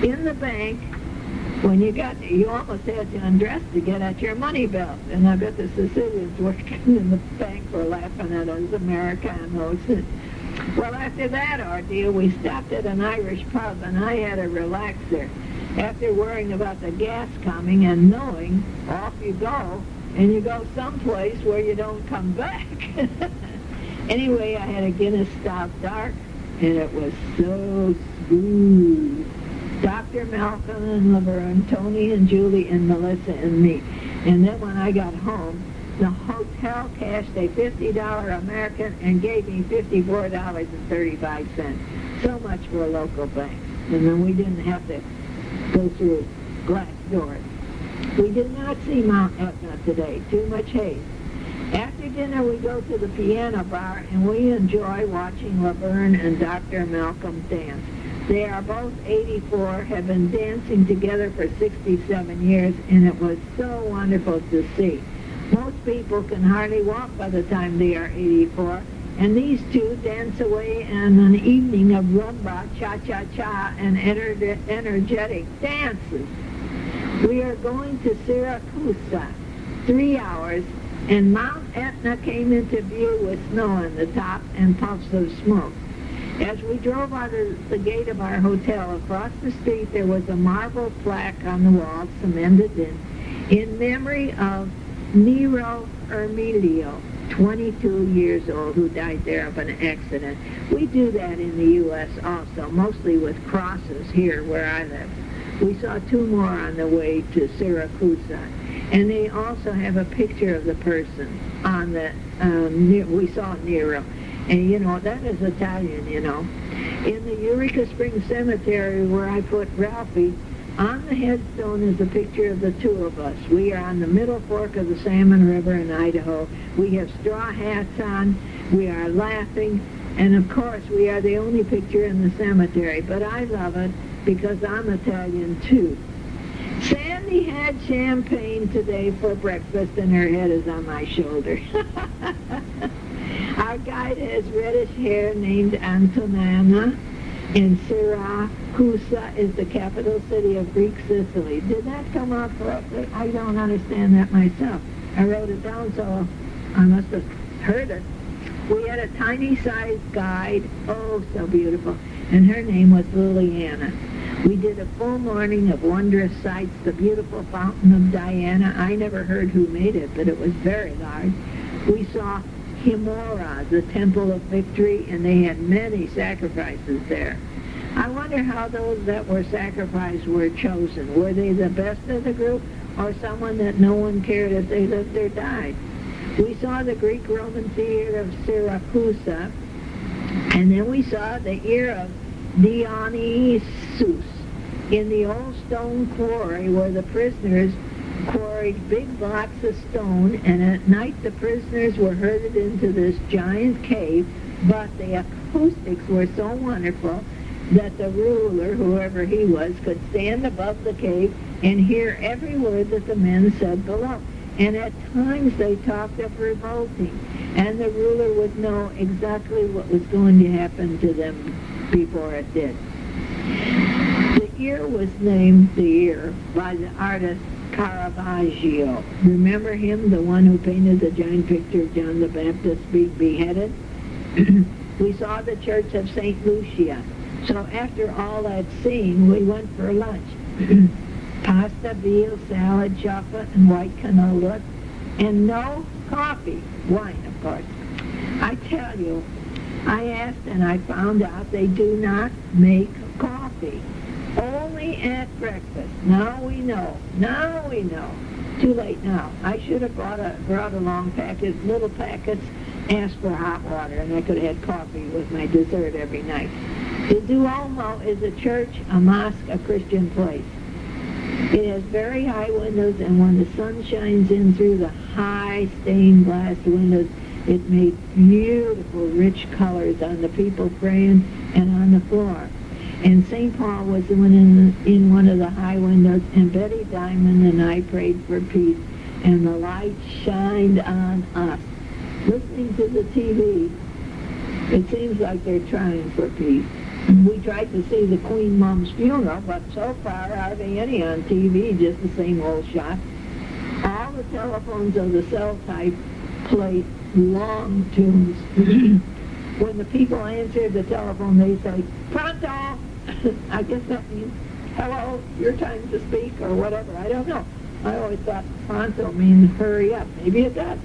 In the bank, when you got there, you almost had to undress to get at your money belt. And I bet the Sicilians working in the bank were laughing at us Americanos. Well, after that ordeal, we stopped at an Irish pub, and I had a relaxer. After worrying about the gas coming and knowing, off you go, and you go someplace where you don't come back. Anyway, I had a Guinness Stout Dark, and it was so smooth. Dr. Malcolm and Laverne, Tony and Julie and Melissa and me. And then when I got home, the hotel cashed a $50 American and gave me $54.35. So much for a local bank. And then we didn't have to go through glass doors. We did not see Mount Etna today. Too much haze. After dinner, we go to the piano bar, and we enjoy watching Laverne and Dr. Malcolm dance. They are both 84, have been dancing together for 67 years, and it was so wonderful to see. Most people can hardly walk by the time they are 84, and these two dance away on an evening of rumba, cha-cha-cha, and energetic dances. We are going to Syracuse, 3 hours, and Mount Etna came into view with snow on the top and puffs of smoke. As we drove out of the gate of our hotel, across the street there was a marble plaque on the wall, cemented in memory of Nero Ermilio, 22 years old, who died there of an accident. We do that in the U.S. also, mostly with crosses here where I live. We saw 2 more on the way to Syracuse, and they also have a picture of the person on the, we saw Nero. And, you know, that is Italian, you know. In the Eureka Springs Cemetery where I put Ralphie, on the headstone is a picture of the 2 of us. We are on the middle fork of the Salmon River in Idaho. We have straw hats on. We are laughing. And, of course, we are the only picture in the cemetery. But I love it because I'm Italian, too. Sandy had champagne today for breakfast, and her head is on my shoulder. Our guide has reddish hair named Antonana, and Syracuse is the capital city of Greek Sicily. Did that come out correctly? I don't understand that myself. I wrote it down, so I must have heard it. We had a tiny-sized guide, oh, so beautiful, and her name was Liliana. We did a full morning of wondrous sights, the beautiful Fountain of Diana. I never heard who made it, but it was very large. We saw Himora, the Temple of Victory, and they had many sacrifices there. I wonder how those that were sacrificed were chosen. Were they the best of the group, or someone that no one cared if they lived or died? We saw the Greek-Roman theater of Syracuse, and then we saw the ear of Dionysus in the old stone quarry where the prisoners quarried big blocks of stone, and at night the prisoners were herded into this giant cave, but the acoustics were so wonderful that the ruler, whoever he was, could stand above the cave and hear every word that the men said below. And at times they talked of revolting, and the ruler would know exactly what was going to happen to them before it did. The ear was named the ear by the artist Caravaggio. Remember him, the one who painted the giant picture of John the Baptist being beheaded? We saw the church of St. Lucia. So after all that scene, we went for lunch. Pasta, veal, salad, chocolate, and white canola, and no coffee. Wine, of course. I tell you, I asked and I found out they do not make coffee. Only at breakfast. Now we know. Now we know. Too late now. I should have brought along little packets, asked for hot water, and I could have had coffee with my dessert every night. The Duomo is a church, a mosque, a Christian place. It has very high windows, and when the sun shines in through the high stained glass windows, it made beautiful, rich colors on the people praying and on the floor. And St. Paul was in one of the high windows, and Betty Diamond and I prayed for peace, and the light shined on us. Listening to the TV, it seems like they're trying for peace. We tried to see the Queen Mom's funeral, but so far hardly any on TV, just the same old shot. All the telephones of the cell type play long tunes. When the people answered the telephone, they say, "Pronto!" I guess that means, "Hello, your time to speak," or whatever. I don't know. I always thought pronto means hurry up. Maybe it does.